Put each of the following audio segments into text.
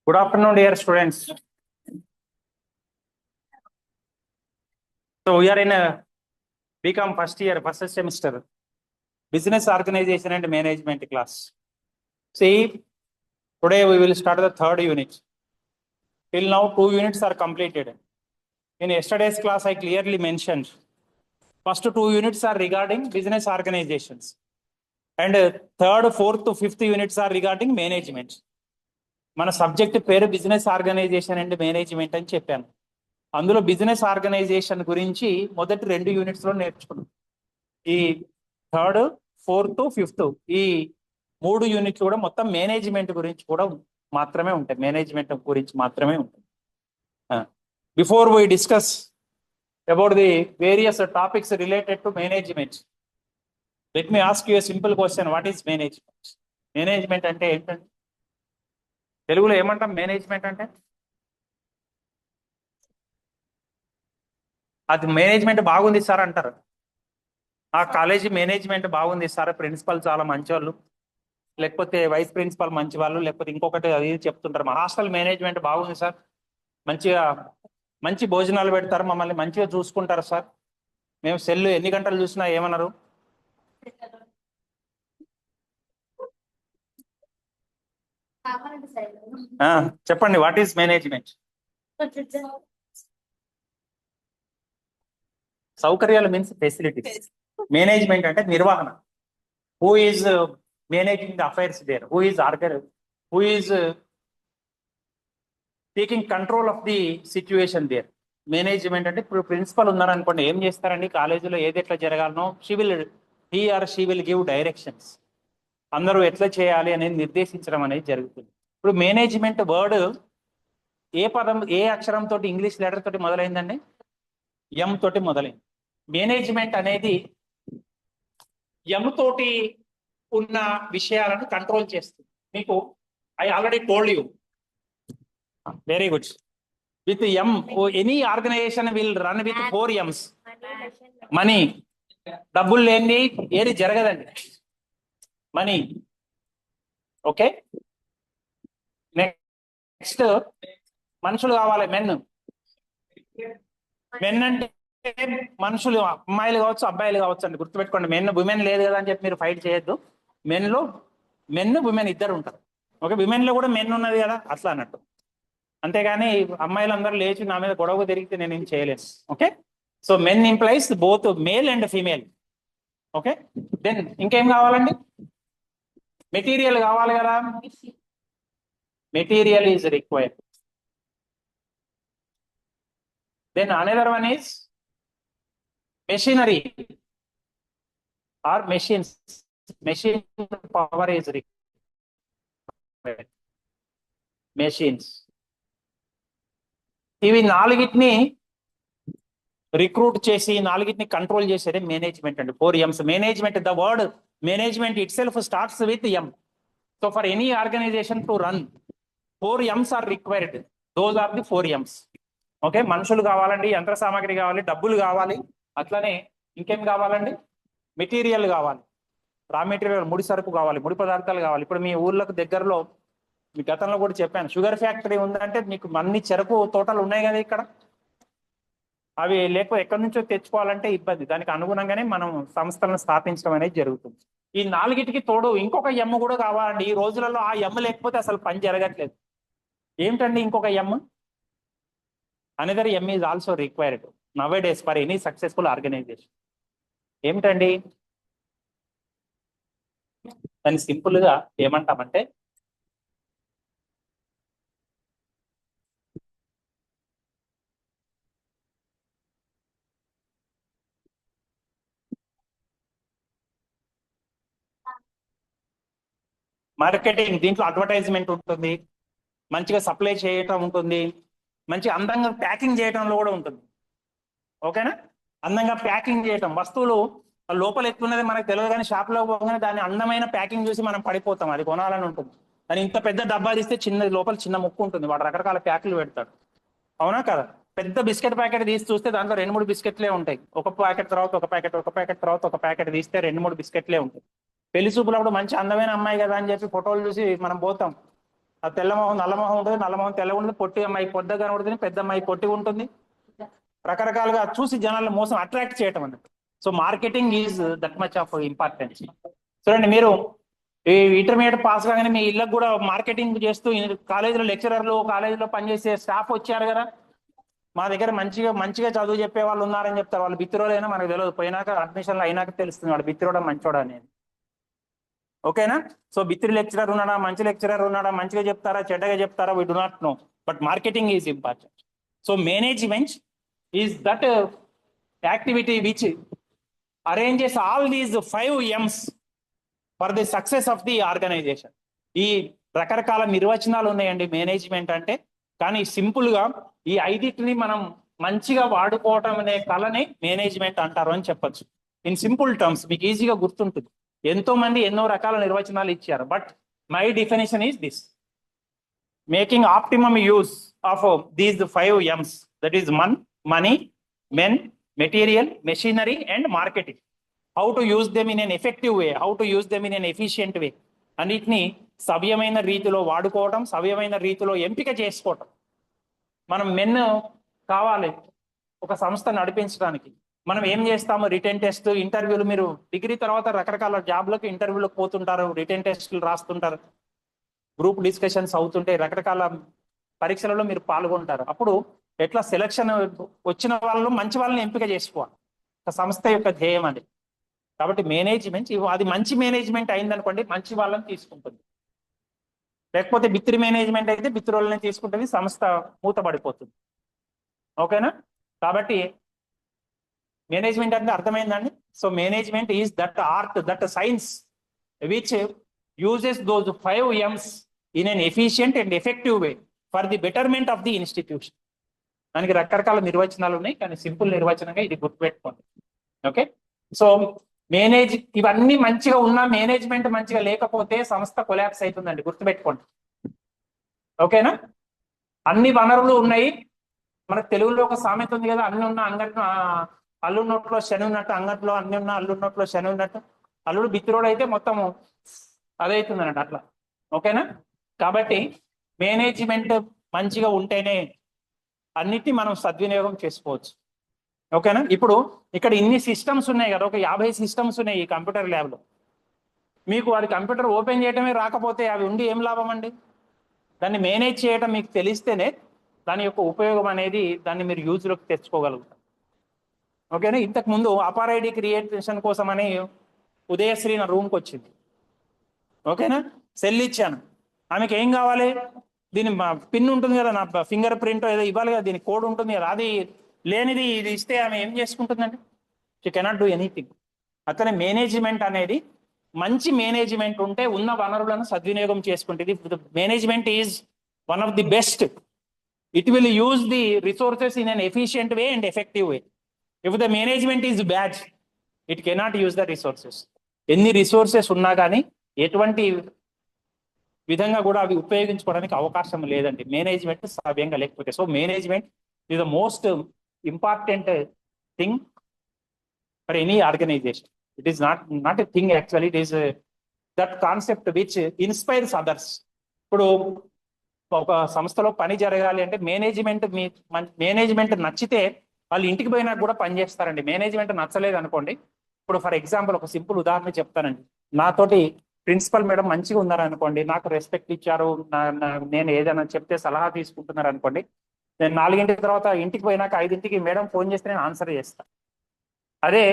Good afternoon, dear students. So we are in a BCom first year, first semester, Business Organization and Management class. See, today we will start the third unit. Till now, 2 units are completed. In yesterday's class, I clearly mentioned first 2 units are regarding business organizations, and third, fourth to fifth units are regarding management. మన subject పేరు business organisation and management అని చెప్పాను. అందులో business organisation గురించి మొదటి 2 units లో నేర్చుకున్నాం. ఈ థర్డ్, ఫోర్త్, ఫిఫ్త్ ఈ 3 యూనిట్లు కూడా మొత్తం మేనేజ్మెంట్ గురించి కూడా మాత్రమే ఉంటాయి. మేనేజ్మెంట్ గురించి మాత్రమే ఉంటుంది. Before we discuss about the various topics related to management, let me ask you a simple question. What is management? Management అంటే ఏంటంటే, తెలుగులో ఏమంటాం? మేనేజ్మెంట్ అంటే అది మేనేజ్మెంట్ బాగుంది సార్ అంటారు. ఆ కాలేజీ మేనేజ్మెంట్ బాగుంది సార్, ప్రిన్సిపల్ చాలా మంచివాళ్ళు, లేకపోతే వైస్ ప్రిన్సిపల్ మంచి వాళ్ళు, లేకపోతే ఇంకొకటి అది చెప్తుంటారు. మా హాస్టల్ మేనేజ్మెంట్ బాగుంది సార్, మంచి భోజనాలు పెడతారు, మమ్మల్ని మంచిగా చూసుకుంటారు సార్, మేము సెల్ ఎన్ని గంటలు చూసినా ఏమన్నారు. చెప్పండి, వాట్ ఈస్ మేనేజ్మెంట్? సౌకర్యాలు మీన్స్ ఫెసిలిటీస్. మేనేజ్మెంట్ అంటే నిర్వహణ. Who is managing the affairs there? Who is taking control of the situation there? Management అంటే, ఇప్పుడు ప్రిన్సిపల్ ఉన్నారనుకోండి, ఏం చేస్తారండి కాలేజీలో, ఏది ఎట్లా జరగాలనో he or she will give directions. అందరూ ఎట్లా చేయాలి అనేది నిర్దేశించడం అనేది జరుగుతుంది. ఇప్పుడు మేనేజ్మెంట్ వర్డ్ ఏ అక్షరంతో, ఇంగ్లీష్ లెటర్ తోటి మొదలైందండి? ఎం తోటి మొదలైంది. మేనేజ్మెంట్ అనేది ఎం తోటి ఉన్న విషయాలను కంట్రోల్ చేస్తుంది. మీకు I already told you. Very good. With M, any organisation will run with 4 M's. Money, డబ్బులు లేని ఏది జరగదండి. మనీ. ఓకే, నెక్స్ట్ మనుషులు కావాలి. మెన్ అంటే మనుషులు, అమ్మాయిలు కావచ్చు, అబ్బాయిలు కావచ్చు అండి, గుర్తుపెట్టుకోండి. విమెన్ లేదు కదా అని చెప్పి మీరు ఫైట్ చేయొద్దు. మెన్, విమెన్ ఇద్దరు ఉంటారు. ఓకే, విమెన్ లో కూడా మెన్ ఉన్నది కదా, అట్లా అన్నట్టు. అంతేగాని అమ్మాయిలందరూ లేచి నా మీద గొడవ తిరిగితే నేను ఏం చేయలేను. Okay, so men implies both male and female. Okay, then ఇంకేం కావాలండి? మెటీరియల్ కావాలి కదా, material is required. Then another one is machinery or machines. Machine power is required. Machines. ఇవి 4ని రిక్రూట్ చేసి 4ని కంట్రోల్ చేసేదే మేనేజ్మెంట్ అండి. 4 M's. Management, the word management it self starts with M. So for any organisation to run 4 M's are required. Those are the 4 M's. Okay, మనుషులు కావాలండి, యంత్ర సామాగ్రి కావాలి, డబ్బులు కావాలి, అట్లనే ఇంకేం కావాలండి? మెటీరియల్ కావాలి, రా మెటీరియల్, ముడి సరుకు కావాలి, ముడి పదార్థాలు కావాలి. ఇప్పుడు మీ ఊర్లకు దగ్గరలో, మీ గతంలో కూడా చెప్పాను, షుగర్ ఫ్యాక్టరీ ఉందంటే మీకు అన్ని చెరకు తోటలు ఉన్నాయి కదా ఇక్కడ. అవి లేకపోతే ఎక్కడి నుంచో తెచ్చుకోవాలంటే ఇబ్బంది. దానికి అనుగుణంగానే మనం సంస్థలను స్థాపించడం అనేది జరుగుతుంది. ఈ 4కి తోడు ఇంకొక ఎమ్ కూడా కావాలండి. ఈ రోజులలో ఆ ఎమ్ లేకపోతే అసలు పని జరగట్లేదు. ఏమిటండి ఇంకొక ఎమ్? Another M is also required nowadays for any successful organization. ఏమిటండి దాన్ని సింపుల్ గా ఏమంటామంటే, మార్కెటింగ్. దీంట్లో అడ్వర్టైజ్మెంట్ ఉంటుంది, మంచిగా సప్లై చేయటం ఉంటుంది, మంచి అందంగా ప్యాకింగ్ చేయటంలో కూడా ఉంటుంది. ఓకేనా? అందంగా ప్యాకింగ్ చేయటం, వస్తువులు లోపల ఎట్లున్నది మనకు తెలియదు, కానీ షాప్లో పోగానే దాన్ని అందమైన ప్యాకింగ్ చూసి మనం పడిపోతాం, అది కొనాలని ఉంటుంది. కానీ ఇంత పెద్ద డబ్బా తీస్తే లోపల చిన్న ముక్కు ఉంటుంది, వాడు రకరకాల ప్యాకులు పెడతాడు. అవునా కదా? పెద్ద బిస్కెట్ ప్యాకెట్ తీసి చూస్తే దాంట్లో 2-3 బిస్కెట్లే ఉంటాయి. ఒక ప్యాకెట్ తర్వాత ఒక ప్యాకెట్ తర్వాత ఒక ప్యాకెట్ తీస్తే 2-3 బిస్కెట్లే ఉంటాయి. పెళ్లి చూపులప్పుడు మంచి అందమైన అమ్మాయి కదా అని చెప్పి ఫోటోలు చూసి మనం పోతాం. ఆ తెల్ల మొహం నల్ల మొహం ఉంటుంది, నల్ల మొహం తెల్లగా ఉంటుంది, పొట్టి అమ్మాయి పొద్దుగా కనబడుతుంది, పెద్ద అమ్మాయి పొట్టి ఉంటుంది. రకరకాలుగా చూసి జనాలను మోసం అట్రాక్ట్ చేయటం అన్నట్టు. So marketing is that much of importance. చూడండి, మీరు ఈ ఇంటర్మీడియట్ పాస్ కాగానే మీ ఇళ్ళకు కూడా మార్కెటింగ్ చేస్తూ కాలేజీలో లెక్చరర్లు, కాలేజీలో పనిచేసే స్టాఫ్ వచ్చారు కదా. మా దగ్గర మంచిగా మంచిగా చదువు చెప్పే వాళ్ళు ఉన్నారని చెప్తారు. వాళ్ళు బిత్తిరోడైనా మనకు తెలియదు, పోయినాక అడ్మిషన్లు అయినాక తెలుస్తుంది వాడు బిత్తిరోడ మంచోడా అనేది. ఓకేనా? సో బిత్తిరి లెక్చరర్ ఉన్నాడా, మంచి లెక్చరర్ ఉన్నాడా, మంచిగా చెప్తారా చెడ్డగా చెప్తారా, we do not know, but marketing is important. So management is that activity which arranges all these 5 M's for the success of the organisation. ఈ రకరకాల నిర్వచనాలు ఉన్నాయండి మేనేజ్మెంట్ అంటే, కానీ సింపుల్ గా ఈ 5టిని మనం మంచిగా వాడుకోవటం అనే కళని మేనేజ్మెంట్ అంటారు అని చెప్పొచ్చు. ఇన్ సింపుల్ టర్మ్స్ మీకు ఈజీగా గుర్తుంటుంది. ఎంతో మంది ఎన్నో రకాల నిర్వచనాలు ఇచ్చారు, but my definition is this: making optimum use of these 5 M's, that is money, men, material, machinery and marketing. How to use them in an effective way, how to use them in an efficient way. అన్నిటిని సవ్యమైన రీతిలో వాడుకోవటం, సవ్యమైన రీతిలో ఎంపిక చేసుకోవటం. మనం men కావాలి ఒక సంస్థ నడిపించడానికి, మనం ఏం చేస్తాము? రిటర్న్ టెస్ట్, ఇంటర్వ్యూలు. మీరు డిగ్రీ తర్వాత రకరకాల జాబ్లకు ఇంటర్వ్యూలకు పోతుంటారు, రిటర్న్ టెస్టులు రాస్తుంటారు, గ్రూప్ డిస్కషన్స్ అవుతుంటాయి, రకరకాల పరీక్షలలో మీరు పాల్గొంటారు. అప్పుడు ఎట్లా సెలక్షన్ వచ్చిన వాళ్ళు మంచి వాళ్ళని ఎంపిక చేసుకోవాలి, ఒక సంస్థ యొక్క ధ్యేయం అది. కాబట్టి మేనేజ్మెంట్ అది మంచి మేనేజ్మెంట్ అయిందనుకోండి, మంచి వాళ్ళని తీసుకుంటుంది. లేకపోతే బిత్తిరి మేనేజ్మెంట్ అయితే బిత్తిరి వాళ్ళని తీసుకుంటుంది, సంస్థ మూతపడిపోతుంది. ఓకేనా? కాబట్టి మేనేజ్మెంట్ అంటే అర్థమైందండి. So management is that art, that science which uses those 5 M's in an efficient and effective way for the betterment of the institution. దానికి రకరకాల నిర్వచనాలు ఉన్నాయి, కానీ సింపుల్ నిర్వచనంగా ఇది గుర్తుపెట్టుకోండి. ఓకే? సో ఇవన్నీ మంచిగా ఉన్నా మేనేజ్మెంట్ మంచిగా లేకపోతే సంస్థ కొలాప్స్ అవుతుందండి, గుర్తుపెట్టుకోండి. ఓకేనా? అన్ని వనరులు ఉన్నాయి. మనకు తెలుగులో ఒక సామెత ఉంది కదా, అన్ని ఉన్న అంగట్లో అల్లు నోట్లో శని ఉన్నట్టు, అంగట్లో అన్ని ఉన్న అల్లు నోట్లో శని ఉన్నట్టు. అల్లుడు బిత్తిరోడు అయితే మొత్తం అదైతుంది అన్నట్టు అట్లా. ఓకేనా? కాబట్టి మేనేజ్మెంట్ మంచిగా ఉంటేనే అన్నిటిని మనం సద్వినియోగం చేసుకోవచ్చు. ఓకేనా? ఇప్పుడు ఇక్కడ ఇన్ని సిస్టమ్స్ ఉన్నాయి కదా, ఒక 50 సిస్టమ్స్ ఉన్నాయి ఈ కంప్యూటర్ ల్యాబ్లో. మీకు వాడి కంప్యూటర్ ఓపెన్ చేయడమే రాకపోతే అవి ఉండి ఏం లాభం అండి? దాన్ని మేనేజ్ చేయడం మీకు తెలిస్తేనే దాని యొక్క ఉపయోగం అనేది, దాన్ని మీరు యూజ్లోకి తెచ్చుకోగలుగుతారు. ఓకేనా? ఇంతకు ముందు అపార్ ఐడి క్రియేషన్ కోసం అని ఉదయశ్రీ నా రూమ్కి వచ్చింది. ఓకేనా? సెల్ ఇచ్చాను, ఆమెకి ఏం కావాలి? దీని పిన్ ఉంటుంది కదా, నా ఫింగర్ ప్రింట్ ఏదో ఇవ్వాలి కదా, దీని కోడ్ ఉంటుంది కదా, అది లేనిది ఇది ఇస్తే ఆమె ఏం చేసుకుంటుందండి? She cannot do anything. అతని మేనేజ్మెంట్ అనేది మంచి మేనేజ్మెంట్ ఉంటే ఉన్న వనరులను సద్వినియోగం చేసుకుంటుంది. Management is one of the best. It will use the resources in an efficient way and effective way. If the management is bad, it cannot use the resources. ఎన్ని resources ఉన్నా కానీ ఎటువంటి విధంగా కూడా అవి ఉపయోగించుకోవడానికి అవకాశం లేదండి, మేనేజ్మెంట్ సవ్యంగా లేకపోతే. So management is the most important thing for any organisation. It is not a thing actually, it is that concept which inspires others. ఇప్పుడు ఒక సంస్థలో పని జరగాలి అంటే మేనేజ్మెంట్ నచ్చితే వాళ్ళు ఇంటికి పోయినా కూడా పని చేస్తారండి. మేనేజ్మెంట్ నచ్చలేదు అనుకోండి, ఇప్పుడు ఫర్ ఎగ్జాంపుల్ ఒక సింపుల్ ఉదాహరణ చెప్తానండి. నాతోటి ప్రిన్సిపల్ మేడం మంచిగా ఉన్నారనుకోండి, నాకు రెస్పెక్ట్ ఇచ్చారు, నేను ఏదైనా చెప్తే సలహా తీసుకుంటున్నారు అనుకోండి, నేను 4 తర్వాత ఇంటికి పోయినాక 5 మేడం ఫోన్ చేస్తే నేను ఆన్సర్ చేస్తాను. అదే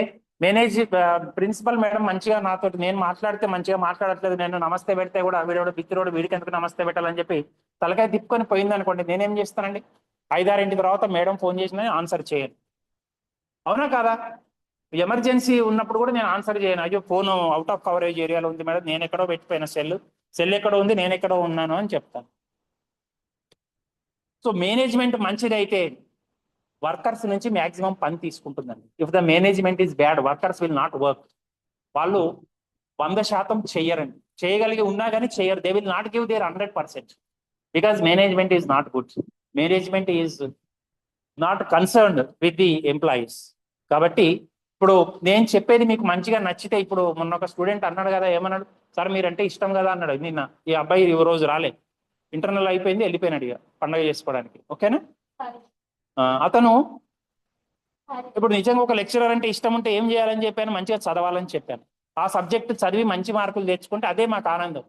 ప్రిన్సిపల్ మేడం మంచిగా నాతోటి, నేను మాట్లాడితే మంచిగా మాట్లాడట్లేదు, నేను నమస్తే పెడితే కూడా వీడోడు బిత్తిరోడు వీడికి ఎందుకు నమస్తే పెట్టాలని చెప్పి తలకాయ తిప్పుకొని పోయింది అనుకోండి, నేనేం చేస్తానండి? 5-6 తర్వాత మేడం ఫోన్ చేసిన ఆన్సర్ చేయను. అవునా కాదా? ఎమర్జెన్సీ ఉన్నప్పుడు కూడా నేను ఆన్సర్ చేయను. అయ్యో ఫోన్ అవుట్ ఆఫ్ కవరేజ్ ఏరియాలో ఉంది మేడం, నేను ఎక్కడో పెట్టిపోయిన, సెల్ ఎక్కడో ఉంది, నేను ఎక్కడో ఉన్నాను అని చెప్తాను. సో మేనేజ్మెంట్ మంచిదైతే వర్కర్స్ నుంచి మాక్సిమం పని తీసుకుంటుందండి. If the management is bad, workers will not work. వాళ్ళు 100% చెయ్యరండి. చేయగలిగి ఉన్నా కానీ చెయ్యరు. They will not give their 100% because management is not good. Management is not concerned with the employees. కాబట్టి ఇప్పుడు నేను చెప్పేది మీకు మంచిగా నచ్చితే, ఇప్పుడు మొన్న ఒక స్టూడెంట్ అన్నాడు కదా, ఏమన్నాడు? సార్ మీరంటే ఇష్టం కదా అన్నాడు. నిన్న ఈ అబ్బాయి ఈ రోజు రాలే. ఇంటర్నల్ అయిపోయింది, వెళ్ళిపోయినాడు ఇక పండగ చేసుకోవడానికి. ఓకేనా? అతను ఇప్పుడు నిజంగా ఒక లెక్చరర్ అంటే ఇష్టం ఉంటే ఏం చేయాలని చెప్పాను, మంచిగా చదవాలని చెప్పాను. ఆ సబ్జెక్ట్ చదివి మంచి మార్కులు తెచ్చుకుంటే అదే మాకు ఆనందం.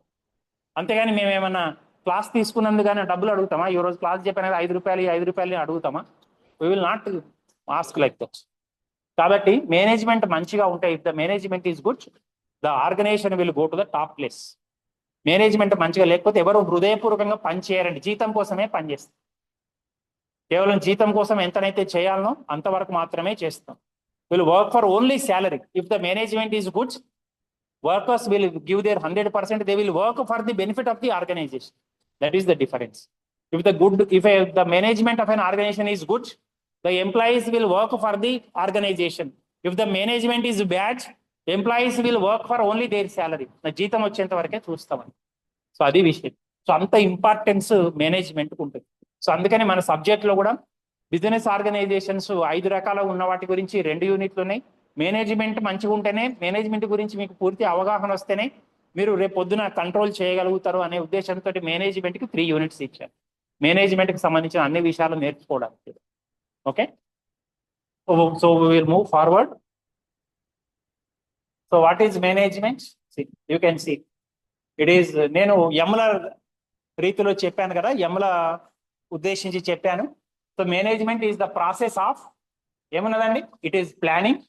అంతేగాని మేము ఏమన్నా క్లాస్ తీసుకున్నందుకు కానీ డబ్బులు అడుగుతామా? ఈ రోజు క్లాస్ చెప్పాను 5 రూపాయలు 5 రూపాయలు అడుగుతామా? We will not ask like that. కాబట్టి మేనేజ్మెంట్ మంచిగా ఉంటాయి. If the management is good, the organization will go to the top place. Management మంచిగా లేకపోతే ఎవరు హృదయపూర్వకంగా పని చేయరండి, జీతం కోసమే పనిచేస్తారు. కేవలం జీతం కోసం ఎంతనైతే చేయాలనో అంతవరకు మాత్రమే చేస్తాం. Will work for only salary. If the management is good, workers will give their 100%. They will work for the benefit of the organization. That is the difference. If the management of an organization is good, the employees will work for the organization. If the management is bad, employees will work for only their salary. Na jeetam vachenta varake chustamani. So adi vishayam. So anta importance management ku untundi. So andukane mana subject lo kuda business organisations 5 రకాల ఉన్న వాటి గురించి 2 యూనిట్లు ఉన్నాయి. Management మంచిగా ఉంటేనే, management గురించి మీకు పూర్తి అవగాహన వస్తేనే మీరు రేపు పొద్దున కంట్రోల్ చేయగలుగుతారు అనే ఉద్దేశంతో మేనేజ్మెంట్కి 3 యూనిట్స్ ఇచ్చారు. మేనేజ్మెంట్కి సంబంధించిన అన్ని విషయాలు నేర్చుకోవడానికి. Okay, so we will move forward. So what is management? You can see it is, నేను యముల రీతిలో చెప్పాను కదా, యముల ఉద్దేశించి చెప్పాను. So management is the process of ఏమన్నదండి, it is planning,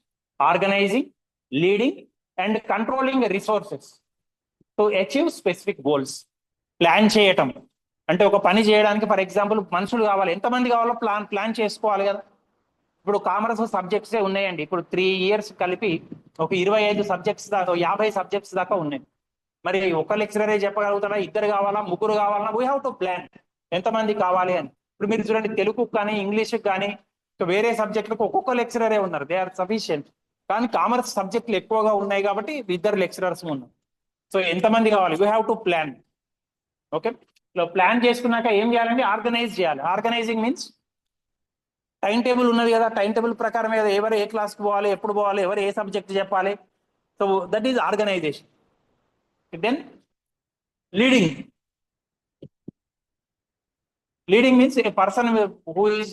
organising, leading and controlling resources to achieve specific goals. Plan చేయటం అంటే ఒక పని చేయడానికి ఫర్ ఎగ్జాంపుల్ మనుషులు కావాలి, ఎంతమంది కావాలో ప్లాన్ చేసుకోవాలి కదా. ఇప్పుడు కామర్స్ సబ్జెక్ట్సే ఉన్నాయండి, ఇప్పుడు 3 years కలిపి ఒక 25 సబ్జెక్ట్స్ దాకా 50 సబ్జెక్ట్స్ దాకా ఉన్నాయి. మరి ఒక లెక్చరరే చెప్పగలుగుతారా? 2 కావాలా, 3 కావాలా? వీ హ్యావ్ టు ప్లాన్ ఎంతమంది కావాలి అని. ఇప్పుడు మీరు చూడండి, తెలుగుకు కానీ ఇంగ్లీష్కి కానీ వేరే సబ్జెక్టులకు ఒక్కొక్క లెక్చరరే ఉన్నారు, దే ఆర్ సఫిషియంట్. కానీ కామర్స్ సబ్జెక్టులు ఎక్కువగా ఉన్నాయి కాబట్టి 2 లెక్చరర్స్ ఉన్నారు. సో ఎంతమంది కావాలి? We have to plan. Okay, plan చేసుకున్నాక ఏం చేయాలండి? ఆర్గనైజ్ చేయాలి. ఆర్గనైజింగ్ మీన్స్ టైం టేబుల్ ఉన్నది కదా, టైం టేబుల్ ప్రకారం ఎవరు ఏ క్లాస్కి పోవాలి, ఎప్పుడు పోవాలి, ఎవరు ఏ సబ్జెక్ట్ చెప్పాలి. So that is organisation. Then leading. Leading means a person who is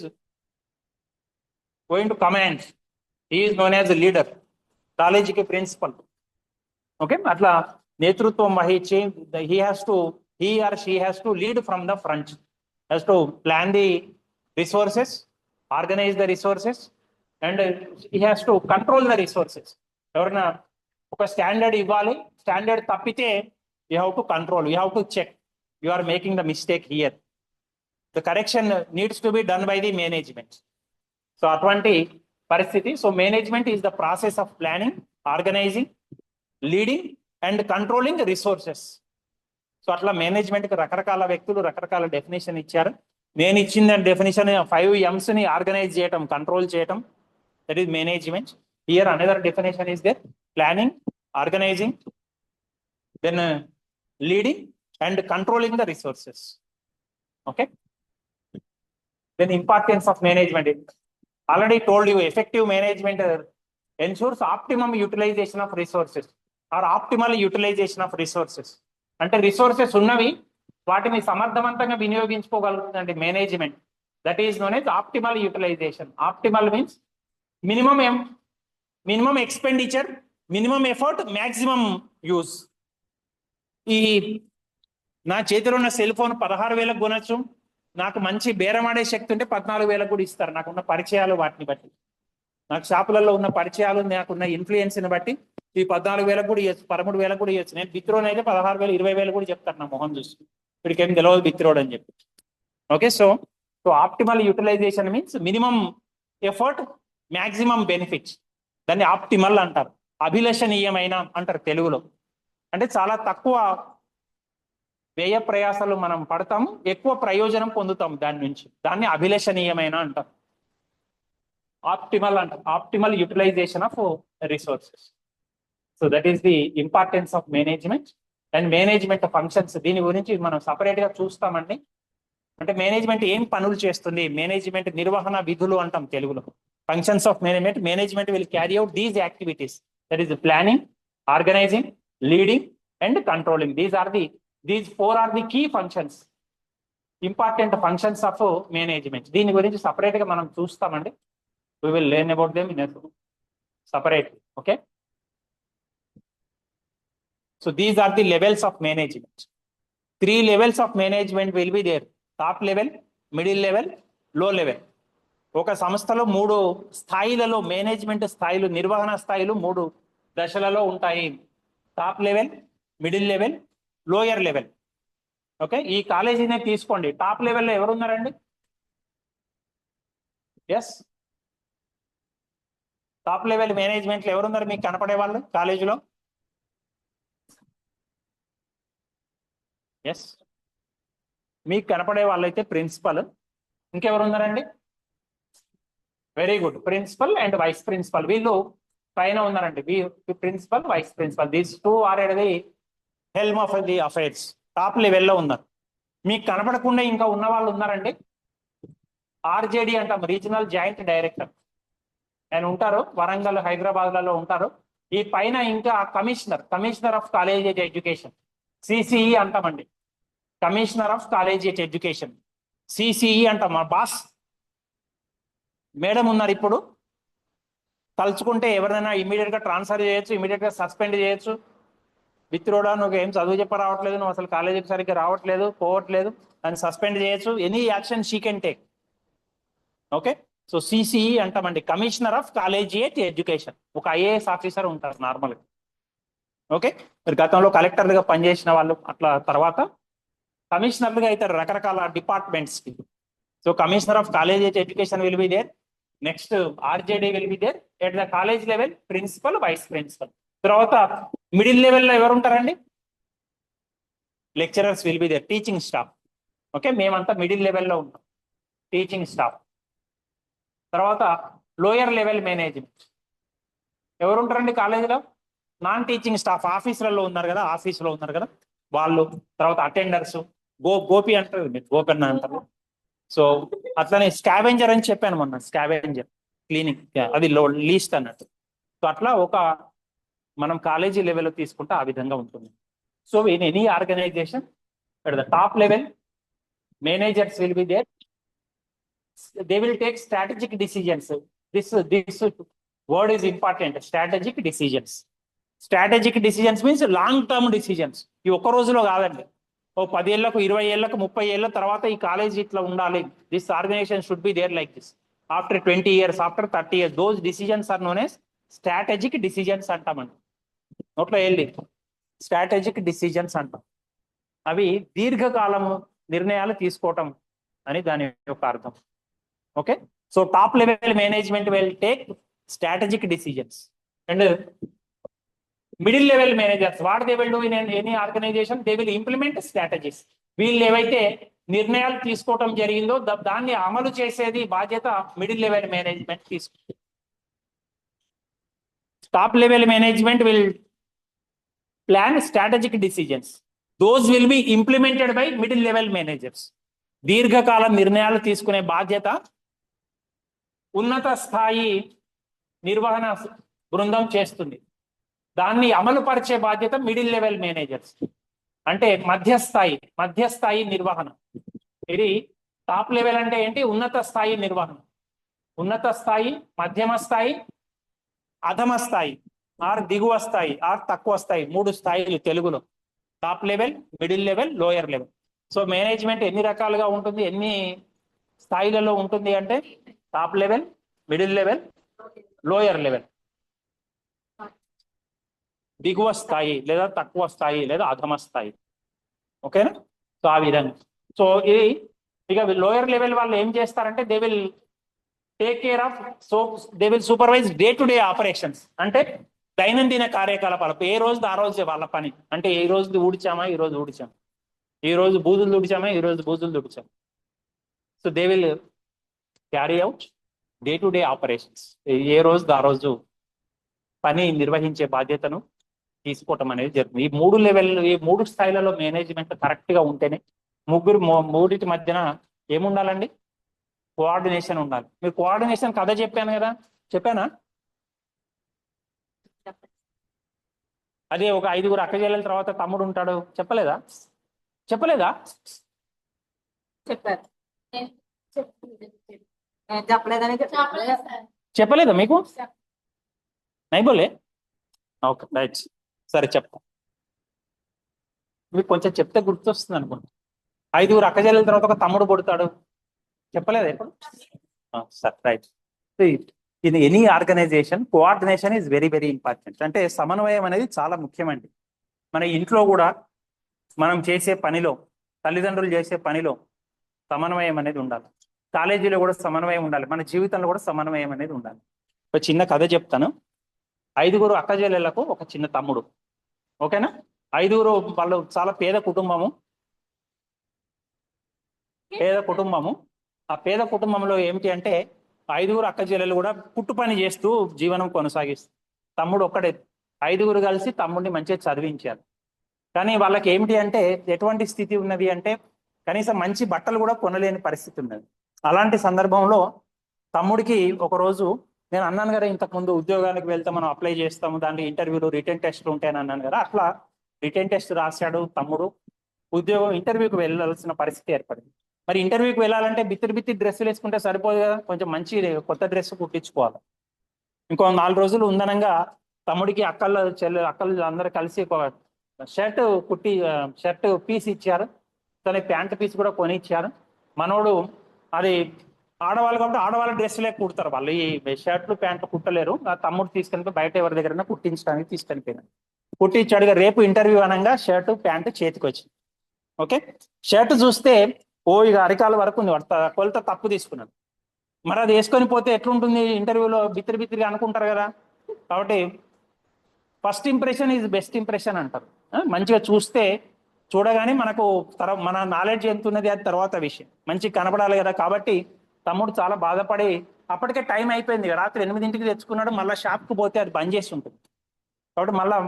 going to command. He is known as a leader. కాలేజీకి ప్రిన్సిపల్. ఓకే, అట్లా నేతృత్వం వహించి he or she has to lead from the front, has to plan the resources, organize the resources and he has to control the resources. ఎవరైనా ఒక standard ఇవ్వాలి, standard తప్పితే you have to control, you have to check, you are making the mistake here. The correction needs to be done by the management. So atvanti పరిస్థితి. So management is the process of planning, organizing, leading and controlling resources. So అట్లా management కి రకరకాల వ్యక్తులు రకరకాల definition ఇచ్చారు. నేను ఇచ్చిన definition 5 M's ని ఆర్గనైజ్ చేయటం, కంట్రోల్ చేయటం, that is management. Here another definition is there, planning, organising, then leading and controlling the resources. Okay, then importance of management. Already told you, effective management ensures optimum utilization of resources or optimal utilization of resources. అంటే resources ఉన్నవి వాటిని సమర్థవంతంగా వినియోగించుకోగలుగుతుందండి management. That is known as optimal utilization. Optimal means minimum expenditure, minimum effort, maximum use. ఈ నా చేతిలో ఉన్న cell phone 16,000 కొనొచ్చు, నాకు మంచి బేరం ఆడే శక్తి ఉంటే 14,000 కూడా ఇస్తారు. నాకున్న పరిచయాలు వాటిని బట్టి, నాకు షాపులలో ఉన్న పరిచయాలు, నాకున్న ఇన్ఫ్లుయెన్స్ని బట్టి ఈ 14,000 కూడా ఇవ్వచ్చు, 13,000 కూడా ఇవ్వచ్చు. నేను బిత్రోడ్ అయితే 16,000, 20,000 కూడా చెప్తాను నా మొహం చూసి, ఇప్పటికేం తెలియదు బిత్రోడ్ అని చెప్పి. Okay, so optimal utilisation means minimum effort, maximum benefits. దాన్ని ఆప్టిమల్ అంటారు. అభిలషణీయమైన అంటారు తెలుగులో. అంటే చాలా తక్కువ వ్యయ ప్రయాసాలు మనం పడతాము, ఎక్కువ ప్రయోజనం పొందుతాం దాని నుంచి. దాన్ని అభిలషణీయమైన అంటాం, ఆప్టిమల్ అంటాం. Optimal utilisation of resources. So that is the importance of management and management functions. దీని గురించి మనం సపరేట్ గా చూస్తామండి. అంటే మేనేజ్మెంట్ ఏం పనులు చేస్తుంది, మేనేజ్మెంట్ నిర్వహణ విధులు అంటాం తెలుగులో. Functions of management will carry out these activities, that is planning, organising, leading and controlling. These 4 are the key functions important functions of management. దీని గురించి సపరేట్ గా మనం చూస్తామండి. We will learn about them in separate. Okay, so these are the levels of management. 3 levels of management will be there: top level, middle level, low level. ఒక సంస్థలో 3 స్థాయిలలో management స్థాయిలు, నిర్వహణ స్థాయిలు 3 దశలలో ఉంటాయి: top level, middle level, lower level. Okay, ఈ కాలేజీనే తీసుకోండి, టాప్ లెవెల్లో ఎవరు ఉన్నారండి? ఎస్, టాప్ లెవెల్ మేనేజ్మెంట్ లో ఎవరున్నారు మీకు కనపడే వాళ్ళు కాలేజీలో? ఎస్, మీకు కనపడే వాళ్ళైతే ప్రిన్సిపల్. ఇంకెవరు ఉన్నారండి? Very good, principal and vice principal. వీళ్ళు పైన ఉన్నారండి, principal, vice principal. These 2 are at the helm of the affairs. Top లెవెల్లో ఉన్నారు. మీకు కనపడకుండా ఇంకా ఉన్న వాళ్ళు ఉన్నారండి. ఆర్జేడి అంటాం, రీజనల్ జాయింట్ డైరెక్టర్. ఆయన ఉంటారు వరంగల్, హైదరాబాద్లలో ఉంటారు. ఈ పైన ఇంకా commissioner of collegiate education, CCE అంటామండి. Commissioner of collegiate education, CCE అంటాం. మా బాస్ మేడం ఉన్నారు. ఇప్పుడు తలుచుకుంటే ఎవరైనా ఇమీడియట్ గా ట్రాన్స్ఫర్ చేయొచ్చు, ఇమీడియట్ గా సస్పెండ్ చేయొచ్చు. విత్డ్రా, నువ్వు ఏం చదువు చెప్ప రావట్లేదు, నువ్వు అసలు కాలేజీకి సరిగ్గా రావట్లేదు, పోవట్లేదు అని సస్పెండ్ చేయొచ్చు. Any action she can take. Okay, so CCE అంటామండి, కమిషనర్ ఆఫ్ కాలేజియేట్ ఎడ్యుకేషన్. ఒక ఐఏఎస్ ఆఫీసర్ ఉంటారు నార్మల్ గా. ఓకే, మీరు గతంలో కలెక్టర్లుగా పనిచేసిన వాళ్ళు అట్లా తర్వాత కమిషనర్లుగా అవుతారు రకరకాల డిపార్ట్మెంట్స్ కి. So commissioner of collegiate education will be there. Next RJD will be there. At the college level principal, vice principal. తర్వాత మిడిల్ లెవెల్లో ఎవరు ఉంటారండి? Lecturers will be there, teaching staff. Okay, మేమంతా మిడిల్ లెవెల్లో ఉంటాం, టీచింగ్ స్టాఫ్. తర్వాత lower level management ఎవరు ఉంటారండి కాలేజీలో? నాన్ టీచింగ్ స్టాఫ్, ఆఫీసులలో ఉన్నారు కదా, ఆఫీసులో ఉన్నారు కదా వాళ్ళు. తర్వాత అటెండర్స్, గోపి అంటారు, మీరు గోపన్న అంటారు. సో అట్లనే స్కావెంజర్ అని చెప్పాను మొన్న, స్కావెంజర్ క్లీనింగ్, అది లీస్ట్ అన్నట్టు. సో అట్లా ఒక మనం కాలేజీ లెవెల్లో తీసుకుంటే ఆ విధంగా ఉంటుంది. So in any organisation at the top level, managers will be there. They will take strategic decisions. This word is important. Strategic decisions. Strategic decisions means long term decisions. ఈ ఒక్క రోజులో కాదండి, ఓ 10 ఏళ్లకు, 20 ఏళ్లకు, 30 ఏళ్ల తర్వాత ఈ కాలేజ్ ఇట్లా ఉండాలి. This organisation should be there like this. After 20 years, after 30 years, those decisions are known as strategic decisions అంటామండి. నోట్లో వెళ్ళి స్ట్రాటజిక్ డిసిజన్స్ అంటాం. అవి దీర్ఘకాలం నిర్ణయాలు తీసుకోవటం అని దాని యొక్క అర్థం. Okay, so top level management will take strategic decisions. And middle level managers, what they will do in any organisation? They will implement strategies. వీళ్ళు ఏవైతే నిర్ణయాలు తీసుకోవటం జరిగిందో దాన్ని అమలు చేసేది బాధ్యత మిడిల్ లెవెల్ మేనేజ్మెంట్ తీసుకుంటుంది. Top level management will plan strategic decisions. Those will be implemented by middle level managers. దీర్ఘకాల నిర్ణయాలు తీసుకునే బాధ్యత ఉన్నత స్థాయి నిర్వహణ బృందం చేస్తుంది. దాన్ని అమలు పరిచే బాధ్యత మిడిల్ లెవెల్ మేనేజర్స్. అంటే మధ్యస్థాయి నిర్వహణ. ఇది టాప్ లెవెల్ అంటే ఏంటి? ఉన్నత స్థాయి నిర్వహణ. ఉన్నత స్థాయి, మధ్యమ స్థాయి, అధమ స్థాయి, ఆర్ దిగువ స్థాయి, ఆర్ తక్కువ స్థాయి. 3 స్థాయిలు తెలుగులో: top level, middle level, lower level. So management ఎన్ని రకాలుగా ఉంటుంది, ఎన్ని స్థాయిలలో ఉంటుంది అంటే top level, middle level, lower level. దిగువ స్థాయి లేదా తక్కువ స్థాయి లేదా అధమ స్థాయి. ఓకేనా? సో ఆ విధంగా. సో ఇది ఇక లోయర్ లెవెల్ వాళ్ళు ఏం చేస్తారంటే they will take care of, so they will supervise day to day operations. అంటే దైనందిన కార్యకలాపాలు ఏ రోజు ఆ రోజు వాళ్ళ పని. అంటే ఈ రోజు ఊడ్చామా, ఈ రోజు ఊడ్చాం, ఈ రోజు బూజులు తుడిచామా, ఈ రోజు బూజులు తుడిచాం. So they will carry out day to day operations. ఏ రోజు ఆ రోజు పని నిర్వహించే బాధ్యతను తీసుకోవటం అనేది జరుగుతుంది. ఈ 3 లెవెల్, ఈ 3 స్థాయిలలో మేనేజ్మెంట్ కరెక్ట్ గా ఉంటేనే మూడింటి మధ్యన ఏముండాలండి? కోఆర్డినేషన్ ఉండాలి. మీరు కోఆర్డినేషన్ కథ చెప్పాను కదా, చెప్పానా? అదే ఒక 5గురు అక్క చెల్లెల తర్వాత తమ్ముడు ఉంటాడు, చెప్పలేదా? చెప్పారు. నేను చెప్పలేదని చెప్పలేదా మీకు? నైబోలే ఓకే రైట్, సరే చెప్తా. మీకు కొంచెం చెప్తే గుర్తొస్తుంది అనుకుంటా. 5 అక్కజెల్లెల తర్వాత ఒక తమ్ముడు పుడతాడు, చెప్పలేదు ఎప్పుడు? సరే right. In any organisation coordination is very very important. అంటే సమన్వయం అనేది చాలా ముఖ్యమండి. మన ఇంట్లో కూడా మనం చేసే పనిలో, తల్లిదండ్రులు చేసే పనిలో సమన్వయం అనేది ఉండాలి. కాలేజీలో కూడా సమన్వయం ఉండాలి. మన జీవితంలో కూడా సమన్వయం అనేది ఉండాలి. ఒక చిన్న కథ చెప్తాను. 5 అక్కజెల్లెళ్లకు ఒక చిన్న తమ్ముడు, ఓకేనా? 5 వాళ్ళు చాలా పేద కుటుంబము. ఆ పేద కుటుంబంలో ఏమిటి అంటే 5 అక్కజెల్లెలు కూడా కుట్టు పని చేస్తూ జీవనం కొనసాగిస్తారు. తమ్ముడు ఒక్కడే. 5 కలిసి తమ్ముడిని మంచిగా చదివించారు. కానీ వాళ్ళకి ఏమిటి అంటే ఎటువంటి స్థితి ఉన్నది అంటే కనీసం మంచి బట్టలు కూడా కొనలేని పరిస్థితి ఉన్నది. అలాంటి సందర్భంలో తమ్ముడికి ఒకరోజు, నేను అన్నాను కదా ఇంతకుముందు ఉద్యోగానికి వెళ్తే మనం అప్లై చేస్తాము, దాంట్లో ఇంటర్వ్యూలు రిటర్న్ టెస్ట్లు ఉంటాయని అన్నాను కదా, అట్లా రిటర్న్ టెస్ట్ రాశాడు తమ్ముడు. ఉద్యోగం ఇంటర్వ్యూకి వెళ్ళాల్సిన పరిస్థితి ఏర్పడింది. మరి ఇంటర్వ్యూకి వెళ్ళాలంటే బిత్తిరి డ్రెస్సులు వేసుకుంటే సరిపోదు కదా, కొంచెం మంచి కొత్త డ్రెస్ కుట్టించుకోవాలి. ఇంకో 4 రోజులు ఉందనంగా తమ్ముడికి అక్కలు అందరూ కలిసి ఒక షర్ట్ పీస్ ఇచ్చారు. తన ప్యాంట్ పీస్ కూడా కొని ఇచ్చారు. మనోడు అది ఆడవాళ్ళు కాబట్టి ఆడవాళ్ళ డ్రెస్సులే కుడతారు వాళ్ళు, ఈ షర్ట్లు ప్యాంట్లు కుట్టలేరు. ఆ తమ్ముడు తీసుకెళ్ళి బయట ఎవరి దగ్గర కుట్టించడానికి తీసుకెళ్ళిపోయినాడు. కుట్టించాడుగా. రేపు ఇంటర్వ్యూ అనగా షర్టు ప్యాంటు చేతికి వచ్చింది. ఓకే, షర్ట్ చూస్తే ఇక అరికాల వరకు ఉంది, కొలత తప్పు తీసుకున్నాడు. మరి అది వేసుకొని పోతే ఎట్లుంటుంది ఇంటర్వ్యూలో, బిత్తిరి అనుకుంటారు కదా. కాబట్టి first impression is best impression అంటారు. మంచిగా చూడగానే మన నాలెడ్జ్ ఎంత ఉన్నది అది తర్వాత విషయం, మంచిగా కనపడాలి కదా. కాబట్టి తమ్ముడు చాలా బాధపడి, అప్పటికే టైం అయిపోయింది, రాత్రి 8ంటికి తెచ్చుకున్నాడు. మళ్ళీ షాప్కి పోతే అది బంద్ చేసి ఉంటుంది. కాబట్టి మళ్ళా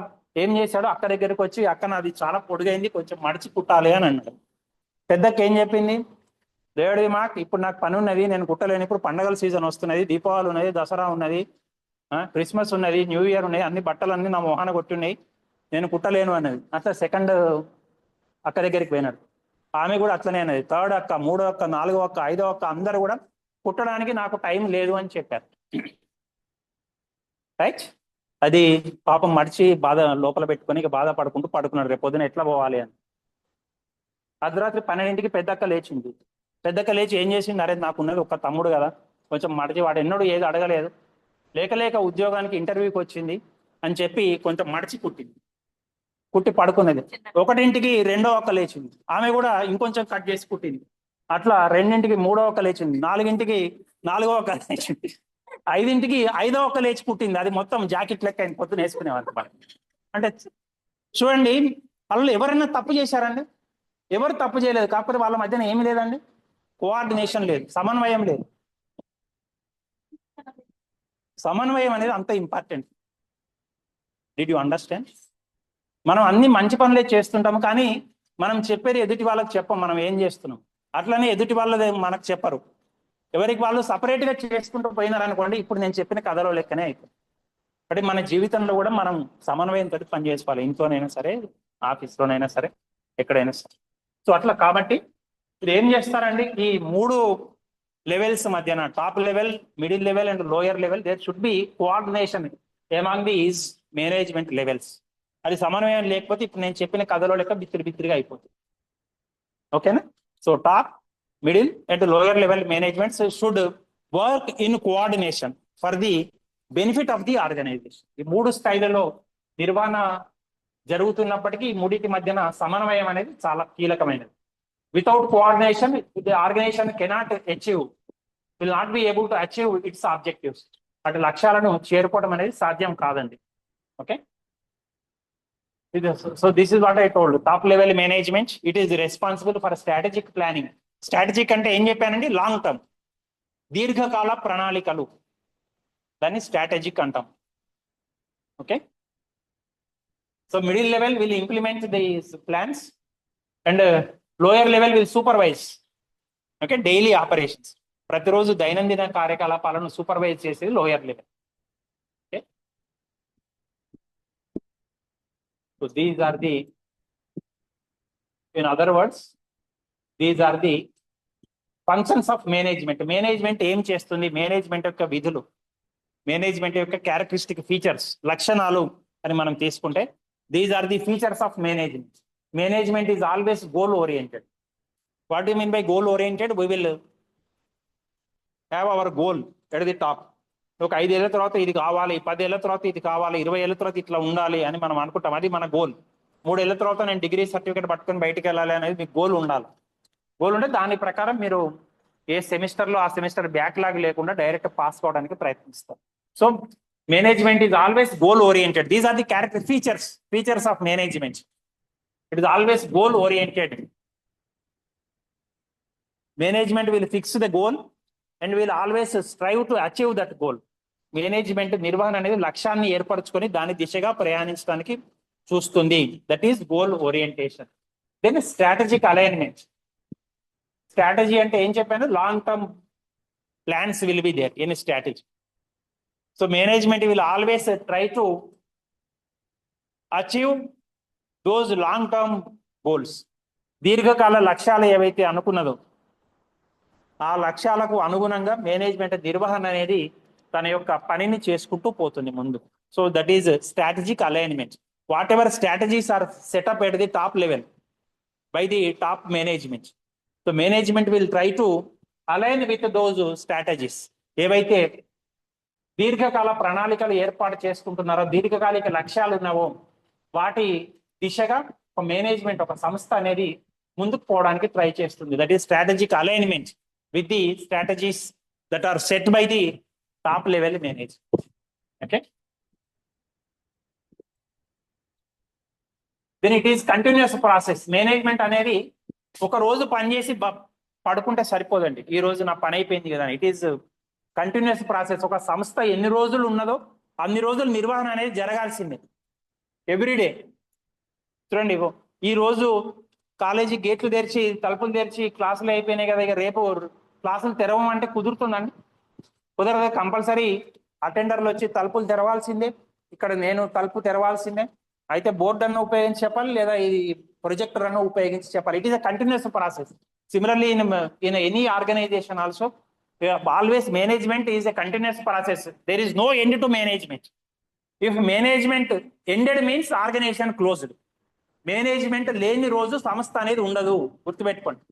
ఏం చేశాడు, అక్క దగ్గరికి వచ్చి, అక్క నాది చాలా పొడుగైంది, కొంచెం మడిచి కుట్టాలి అని అన్నాడు. పెద్దక్క ఏం చెప్పింది, దేవుడి మాకు ఇప్పుడు నాకు పని ఉన్నది, నేను కుట్టలేను. ఇప్పుడు పండగల సీజన్ వస్తున్నది, దీపావళి ఉన్నది, దసరా ఉన్నది, క్రిస్మస్ ఉన్నది, న్యూ ఇయర్ ఉన్నాయి, అన్ని బట్టలు అన్ని నా మొహాన కొట్టున్నాయి, నేను కుట్టలేను అన్నది. అట్లా సెకండ్ అక్క దగ్గరికి పోయినాడు. ఆమె కూడా అట్లనే అన్నది. థర్డ్ అక్క, 3వ అక్క, 4వ అక్క, 5వ అక్క అందరూ కూడా కుట్టడానికి నాకు టైం లేదు అని చెప్పారు. రైట్. అది పాపం మడిచి బాధ లోపల పెట్టుకొని ఇక బాధపడుకుంటూ పడుకున్నాడు, రేపు పొద్దున ఎట్లా పోవాలి అని. అర్ధరాత్రి 12ంటికి పెద్దక్క లేచింది. పెద్దక్క లేచి ఏం చేసింది, అరే నాకున్నది ఒక తమ్ముడు కదా, కొంచెం మడిచి, వాడు ఎన్నడూ ఏది అడగలేదు, లేక ఉద్యోగానికి ఇంటర్వ్యూకి వచ్చింది అని చెప్పి కొంచెం మడిచి కుట్టి పడుకున్నది. 1ంటికి 2వ అక్క లేచింది, ఆమె కూడా ఇంకొంచెం కట్ చేసి కుట్టింది. అట్లా 2ంటికి 3వ అక్క లేచింది, 4ంటికి 4వ అక్క లేచింది, 5ంటికి 5వ అక్క లేచి కుట్టింది. అది మొత్తం జాకెట్ లెక్క ఆయన పొద్దున వేసుకునేవాళ్ళు. అంటే చూడండి, వాళ్ళు ఎవరైనా తప్పు చేశారండి? ఎవరు తప్పు చేయలేదు. కాకపోతే వాళ్ళ మధ్యన ఏమి లేదండి, కోఆర్డినేషన్ లేదు, సమన్వయం లేదు. సమన్వయం అనేది అంత ఇంపార్టెంట్. Did you understand? మనం అన్ని మంచి పనులే చేస్తుంటాము, కానీ మనం చెప్పేది ఎదుటి వాళ్ళకి చెప్పం మనం ఏం చేస్తున్నాం. అట్లనే ఎదుటి వాళ్ళది మనకు చెప్పరు. ఎవరికి వాళ్ళు సపరేట్గా చేసుకుంటూ పోయినారనుకోండి, ఇప్పుడు నేను చెప్పిన కథలో లెక్కనే అయిపోయింది. అంటే మన జీవితంలో కూడా మనం సమన్వయంతో పని చేసుకోవాలి, ఇంట్లోనైనా సరే, ఆఫీస్లోనైనా సరే, ఎక్కడైనా సరే. సో అట్లా కాబట్టి మీరు ఏం చేస్తారండి, ఈ 3 లెవెల్స్ మధ్యన, top level, middle level and lower level, there should be coordination among these management levels. అది సమన్వయం లేకపోతే ఇప్పుడు నేను చెప్పిన కథలో లెక్క బిత్తిరిగా అయిపోతుంది. ఓకేనా? So top, middle and lower level managements should work in coordination for the benefit of the organisation. ఈ 3 స్థాయిలలో నిర్వహణ జరుగుతున్నప్పటికీ ఈ మూడింటి మధ్యన సమన్వయం అనేది చాలా కీలకమైనది. Without coordination the organisation cannot achieve, will not be able to achieve its objectives. అటు లక్ష్యాలను చేరుకోవడం అనేది సాధ్యం కాదండి. Okay, so this is what I told. Top level management, it is responsible for strategic planning. Strategic అంటే ఏం చెప్పానండి, long term, దీర్ఘకాల ప్రణాళికలు, దాన్ని స్ట్రాటజిక్ అంటాం. Okay, so middle level will implement these plans and lower level will supervise. Okay, daily operations, ప్రతిరోజు దైనందిన కార్యకలాపాలను సూపర్వైజ్ చేసేది lower level. Okay, so these are the, in other words, these are the functions of management. Management ఏం చేస్తుంది, management యొక్క విధులు, management యొక్క characteristic features, లక్షణాలు అని మనం తీసుకుంటే these are the features of management. Management is always goal oriented. What you mean by goal oriented? We will have our goal at the top. ఒక 5 ఏళ్ల తర్వాత ఇది కావాలి, 10 ఏళ్ల తర్వాత ఇది కావాలి, 20 ఏళ్ల తర్వాత ఇట్లా ఉండాలి అని మనం అనుకుంటాం. అది మన గోల్. 3 ఏళ్ల తర్వాత నేను డిగ్రీ సర్టిఫికేట్ పట్టుకొని బయటికి వెళ్ళాలి అనేది మీకు గోల్ ఉండాలి. గోల్ ఉంటే దాని ప్రకారం మీరు ఏ సెమిస్టర్లో ఆ సెమిస్టర్ బ్యాక్లాగ్ లేకుండా డైరెక్ట్ పాస్ కావడానికి ప్రయత్నిస్తారు. So management is always goal oriented. These are the character features of management. It is always goal oriented. Management will fix the goal and will always strive to achieve that goal. Management నిర్వహణ అనేది లక్ష్యాన్ని ఏర్పరచుకొని దాని దిశగా ప్రయాణించడానికి చూస్తుంది. That is goal orientation. Then strategic alignment. Strategy అంటే ఏం చెప్పాను? Long term plans will be there in strategy. So management will always try to achieve those long term goals. దీర్ఘకాల లక్ష్యాలు ఏవైతే అనుకున్నదో ఆ లక్ష్యాలకు అనుగుణంగా మేనేజ్మెంట్ నిర్వహణ అనేది తన యొక్క పనిని చేసుకుంటూ పోతుంది ముందు. So that is strategic alignment. Whatever strategies are set up at the top level by the top management. So management will try to align with those strategies. ఏవైతే దీర్ఘకాల ప్రణాళికలు ఏర్పాటు చేసుకుంటున్నారో, దీర్ఘకాలిక లక్ష్యాలు ఉన్నావో వాటి దిశగా ఒక మేనేజ్మెంట్, ఒక సంస్థ అనేది ముందుకు పోవడానికి ట్రై చేస్తుంది. That is strategic alignment with the strategies that are set by the top level manager. Okay. Then it is continuous process. Management అనేది ఒక రోజు పని చేసి పడుకుంటే సరిపోదండి. ఈ రోజు నా పని అయిపోయింది కదా. It is continuous process. ఒక సంస్థ ఎన్ని రోజులు ఉన్నదో అన్ని రోజులు నిర్వహణ అనేది జరగాల్సిందే. ఎవ్రీడే. చూడండి, ఈ రోజు కాలేజీ గేట్లు తెరిచి తలుపులు తెరిచి క్లాసులు అయిపోయినాయి కదా, ఇక రేపు క్లాసులు తెరవమంటే కుదురుతుందండి? కుదరదు. కంపల్సరీ అటెండర్లు వచ్చి తలుపులు తెరవాల్సిందే. ఇక్కడ నేను తలుపు తెరవాల్సిందే. అయితే బోర్డు అన్న ఉపయోగించి చెప్పాలి, లేదా ఈ ప్రొజెక్టర్ అన్న ఉపయోగించి చెప్పాలి. It is a continuous process. Similarly in any organisation also always management is a continuous process. There is no end to management. If management ended means organisation closed. Management లేని రోజు సంస్థ అనేది ఉండదు. గుర్తుపెట్టుకోండి.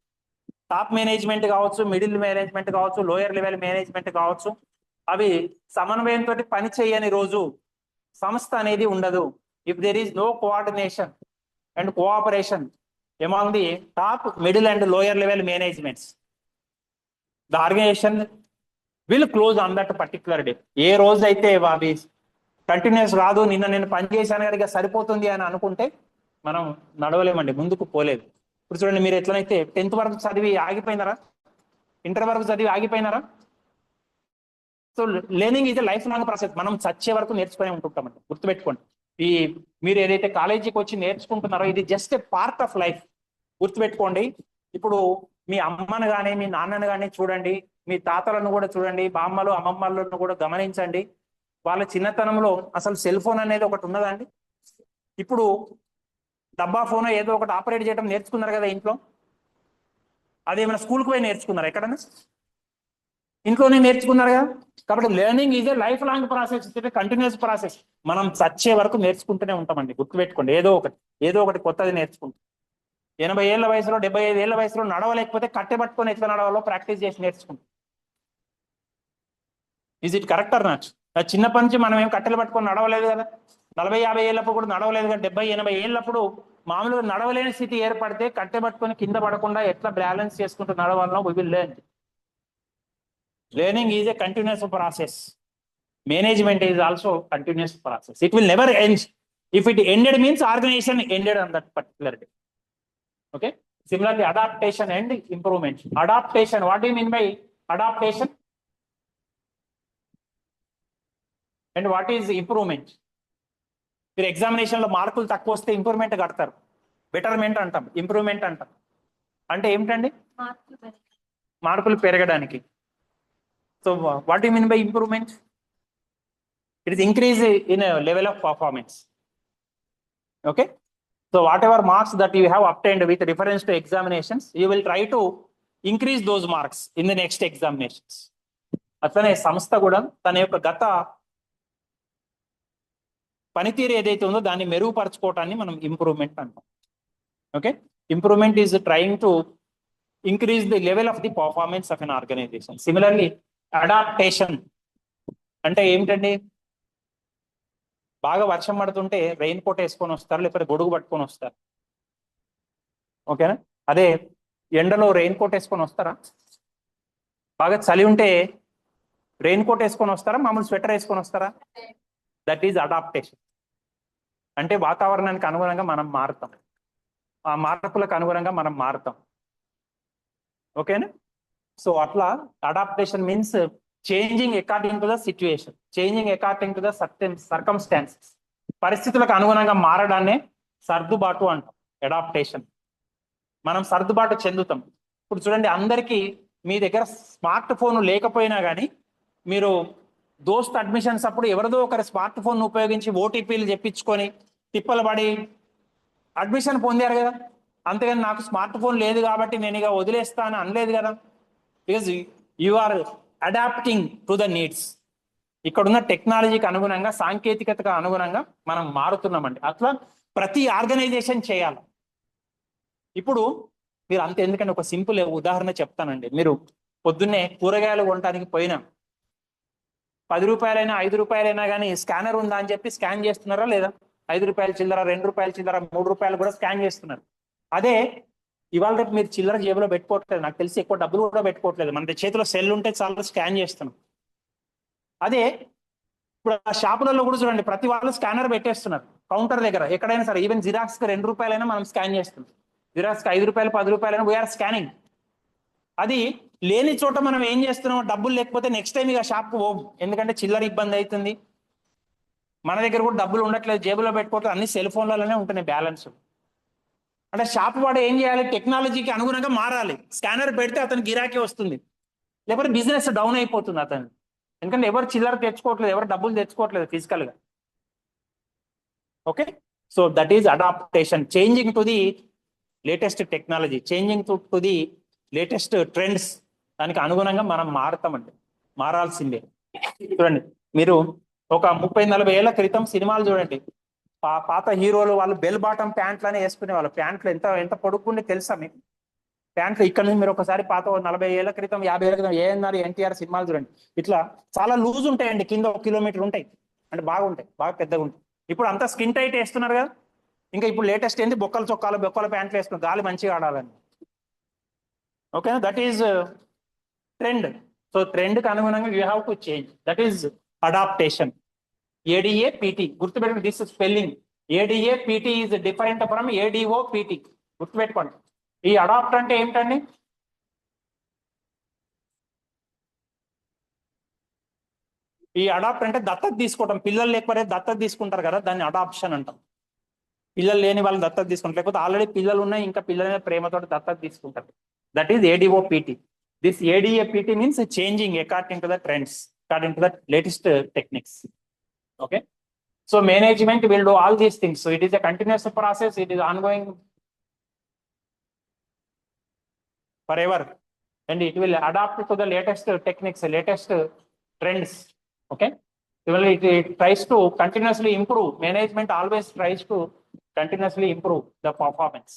టాప్ మేనేజ్మెంట్ కావచ్చు, middle management కావచ్చు, lower level management కావచ్చు, అవి సమన్వయంతో పని చేయని రోజు సంస్థ అనేది ఉండదు. If there is no coordination and cooperation among the top, middle and lower level managements, the organization will close on that particular day. ఏ రోజు అయితే అవి కంటిన్యూస్ కాదు, నిన్న నేను పని చేశాను కనుక సరిపోతుంది అని అనుకుంటే మనం నడవలేమండి, ముందుకు పోలేదు. ఇప్పుడు చూడండి, మీరు ఎట్లనైతే 10th వరకు చదివి ఆగిపోయినారా, ఇంటర్ వరకు చదివి ఆగిపోయినారా? So learning is a lifelong process. మనం చచ్చే వరకు నేర్చుకునే ఉంటుంటామండి. గుర్తుపెట్టుకోండి. మీరు ఏదైతే కాలేజీకి వచ్చి నేర్చుకుంటున్నారో ఇది just a part of life. గుర్తుపెట్టుకోండి. ఇప్పుడు మీ అమ్మను కానీ మీ నాన్నను కానీ చూడండి, మీ తాతలను కూడా చూడండి, బామ్మలు అమ్మమ్మలను కూడా గమనించండి. వాళ్ళ చిన్నతనంలో అసలు సెల్ ఫోన్ అనేది ఒకటి ఉన్నదండి. ఇప్పుడు డబ్బా ఫోన్ ఏదో ఒకటి ఆపరేట్ చేయడం నేర్చుకున్నారు కదా ఇంట్లో. అదేమైనా స్కూల్కి పోయి నేర్చుకున్నారు? ఎక్కడన్నా ఇంట్లోనే నేర్చుకున్నారు కదా. కాబట్టి learning is A life long process, continuous process. మనం చచ్చే వరకు నేర్చుకుంటూనే ఉంటామండి. గుర్తుపెట్టుకోండి. ఏదో ఒకటి కొత్తది నేర్చుకుంటాం. 80 ఏళ్ల వయసులో 75 ఏళ్ల వయసులో నడవలేకపోతే కట్టెబట్టుకొని ఎట్లా నడవాలో ప్రాక్టీస్ చేసి నేర్చుకుంటాం. Is it correct or not? చిన్నప్పటి నుంచి మనం ఏం కట్టెలు పట్టుకొని నడవలేదు కదా. 40-50 ఏళ్ళప్పుడు కూడా నడవలేదు కదా. 70-80 ఏళ్ళప్పుడు మామూలుగా నడవలేని స్థితి ఏర్పడితే కట్టెబట్టుకొని కింద పడకుండా ఎట్లా బ్యాలెన్స్ చేసుకుంటూ నడవాలనో we will learn. Learning is a continuous process. Management is also continuous process. It will never end. If it ended means organization ended on that particular day. Okay. Similarly, adaptation and improvement. Adaptation. What do you mean by adaptation? And what is improvement? మీరు examination లో మార్కులు తక్కువ వస్తే improvement కడతారు. Betterment అంటాం, improvement అంటాం. అంటే ఏమిటండి? మార్కులు పెరగడానికి. So what you mean by improvement? It is increase in level of performance. Okay. So whatever marks that you have obtained with reference to examinations, you will try to increase those marks in the next examinations. అట్లనే సంస్థ కూడా తన యొక్క గత పనితీరు ఏదైతే ఉందో దాన్ని మెరుగుపరచుకోవటాన్ని మనం ఇంప్రూవ్మెంట్ అంటాం. Okay, improvement is trying to increase the level of the performance of an organisation. Similarly adaptation అంటే ఏమిటండి? బాగా వర్షం పడుతుంటే రెయిన్ కోట్ వేసుకొని వస్తారు, లేకపోతే గొడుగు పట్టుకొని వస్తారు. ఓకేనా? అదే ఎండలో రెయిన్ కోట్ వేసుకొని వస్తారా? బాగా చలి ఉంటే రెయిన్ కోట్ వేసుకొని వస్తారా, మామూలు స్వెటర్ వేసుకొని వస్తారా? That is adaptation. అంటే వాతావరణానికి అనుగుణంగా మనం మారుతాం, ఆ మార్పులకు అనుగుణంగా మనం మారుతాం. ఓకేనా? సో అట్లా adaptation means changing according to the situation, changing according to the circumstances. పరిస్థితులకు అనుగుణంగా మారడాన్ని సర్దుబాటు అంటాం, అడాప్టేషన్. మనం సర్దుబాటు చెందుతాం. ఇప్పుడు చూడండి, అందరికీ మీ దగ్గర స్మార్ట్ ఫోన్ లేకపోయినా కానీ మీరు దోస్త్ అడ్మిషన్స్ అప్పుడు ఎవరిదో ఒకరి స్మార్ట్ ఫోన్ ఉపయోగించి ఓటీపీలు చెప్పించుకొని తిప్పలు పడి అడ్మిషన్ పొందారు కదా. అంతేగాని నాకు స్మార్ట్ ఫోన్ లేదు కాబట్టి నేను ఇక వదిలేస్తాను అనలేదు కదా. Because you are adapting to the needs. ఇక్కడున్న టెక్నాలజీకి అనుగుణంగా, సాంకేతికతకు అనుగుణంగా మనం మారుతున్నామండి. అట్లా ప్రతి ఆర్గనైజేషన్ చేయాలి. ఇప్పుడు మీరు అంతే, ఎందుకంటే ఒక సింపుల్ ఉదాహరణ చెప్తానండి. మీరు పొద్దున్నే కూరగాయలు కొనడానికి పోయినా 10 రూపాయలైనా 5 రూపాయలైనా కానీ స్కానర్ ఉందా అని చెప్పి స్కాన్ చేస్తున్నారా లేదా? 5 రూపాయల చిల్లర, 2 రూపాయల చిల్లర, 3 రూపాయలు కూడా స్కాన్ చేస్తున్నారు. అదే ఇవాళ రేపు మీరు చిల్లర జేబులో పెట్టుకోవట్లేదు, నాకు తెలిసి ఎక్కువ డబ్బులు కూడా పెట్టుకోవట్లేదు. మన చేతిలో సెల్ ఉంటే చాలా స్కాన్ చేస్తున్నాం. అదే ఇప్పుడు ఆ షాపులలో కూడా చూడండి, ప్రతి వాళ్ళు స్కానర్ పెట్టేస్తున్నారు కౌంటర్ దగ్గర. ఎక్కడైనా సరే, ఈవెన్ జిరాక్స్కి 2 రూపాయలైనా మనం స్కాన్ చేస్తున్నాం, జిరాక్స్కి 5 రూపాయలు 10 రూపాయలైనా వీఆర్ స్కానింగ్. అది లేని చోట మనం ఏం చేస్తున్నాం, డబ్బులు లేకపోతే నెక్స్ట్ టైం ఇక షాప్కి పోం, ఎందుకంటే చిల్లర ఇబ్బంది అవుతుంది. మన దగ్గర కూడా డబ్బులు ఉండట్లేదు, జేబులో పెట్టుకోవట్లేదు, అన్ని సెల్ ఫోన్లలోనే ఉంటున్నాయి బ్యాలెన్స్. అంటే షాప్ వాడు ఏం చేయాలి, టెక్నాలజీకి అనుగుణంగా మారాలి. స్కానర్ పెడితే అతనికి గిరాకీ వస్తుంది, లేకపోతే బిజినెస్ డౌన్ అయిపోతుంది అతను. ఎందుకంటే ఎవరు చిల్లర తెచ్చుకోవట్లేదు, ఎవరు డబ్బులు తెచ్చుకోవట్లేదు ఫిజికల్గా. Okay, so that is adaptation, changing to the latest technology, changing to the latest trends. దానికి అనుగుణంగా మనం మారుతామండి, మారాల్సిందే. చూడండి, మీరు ఒక 30-40 ఏళ్ల క్రితం సినిమాలు చూడండి, పాత హీరోలు వాళ్ళు బెల్ బాటమ్ ప్యాంట్లనే వేసుకునే వాళ్ళు. ప్యాంట్లు ఎంత ఎంత పొడుగుండి తెలుసా మీకు? ప్యాంట్లు ఇక్కడ నుంచి మీరు ఒకసారి పాత 40 ఏళ్ల క్రితం, 50 ఏళ్ల క్రితం ఏఎన్ఆర్, ఎన్టీఆర్ సినిమాలు చూడండి, ఇట్లా చాలా లూజ్ ఉంటాయండి, కింద 1 కిలోమీటర్ ఉంటాయి, అంటే బాగుంటాయి, బాగా పెద్దగా ఉంటాయి. ఇప్పుడు అంతా స్కిన్ టైట్ వేస్తున్నారు కదా. ఇంకా ఇప్పుడు లేటెస్ట్ ఏంటి, బొక్కల చొక్కాలు, బొక్కల ప్యాంట్లు వేసుకుని గాలి మంచిగా ఆడాలని. ఓకేనా? That is trend. సో ట్రెండ్కి అనుగుణంగా you have to change. That is adaptation. ADAPT గుర్తుపెట్టుకోండి, this spelling. ADAPT is different from ADOPT. గుర్తుపెట్టుకోండి. ఈ అడాప్ట్ అంటే ఏంటండి? ఈ అడాప్ట్ అంటే దత్తత తీసుకోవటం. పిల్లలు లేకపోతే దత్తత తీసుకుంటారు కదా, దాన్ని అడాప్షన్ అంటాం. పిల్లలు లేని వాళ్ళు దత్తత తీసుకుంటారు, లేకపోతే ఆల్రెడీ పిల్లలు ఉన్నాయి ఇంకా పిల్లల మీద ప్రేమతో దత్తత తీసుకుంటారు. That is ADOPT. This ADAPT means changing according to the trends, according to the latest techniques. Okay, so management will do all these things. So it is a continuous process, it is ongoing forever, and it will adapt to the latest techniques, latest trends. Okay, it tries to continuously improve. Management always tries to continuously improve the performance.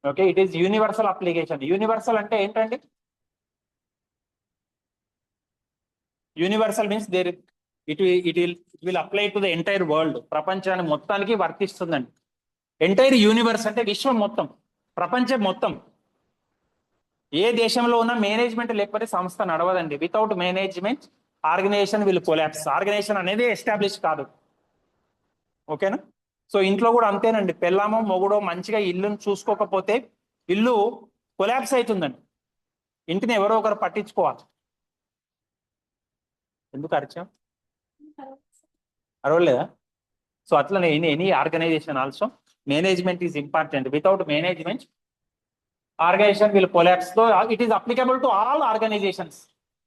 Okay, it is universal application. Universal ante entandi? Universal means there it will apply to the entire world. ప్రపంచాన్ని మొత్తానికి వర్తిస్తుందండి. Entire universe అంటే విశ్వం మొత్తం, ప్రపంచం మొత్తం. ఏ దేశంలో ఉన్న management లేకపోతే సంస్థ నడవదండి. Without management organisation will collapse. Organization అనేది ఎస్టాబ్లిష్ కాదు. ఓకేనా? సో ఇంట్లో కూడా అంతేనండి, పెళ్ళామో మొగుడో మంచిగా ఇల్లును చూసుకోకపోతే ఇల్లు కొలాప్స్ అవుతుందండి. ఇంటిని ఎవరో ఒకరు పట్టించుకోవాలి. ఎందుకు అరిచాం? అరవలేదా? సో అట్లనే any organisation also management is important. Without management organisation will collapse. So it is applicable to all organisations.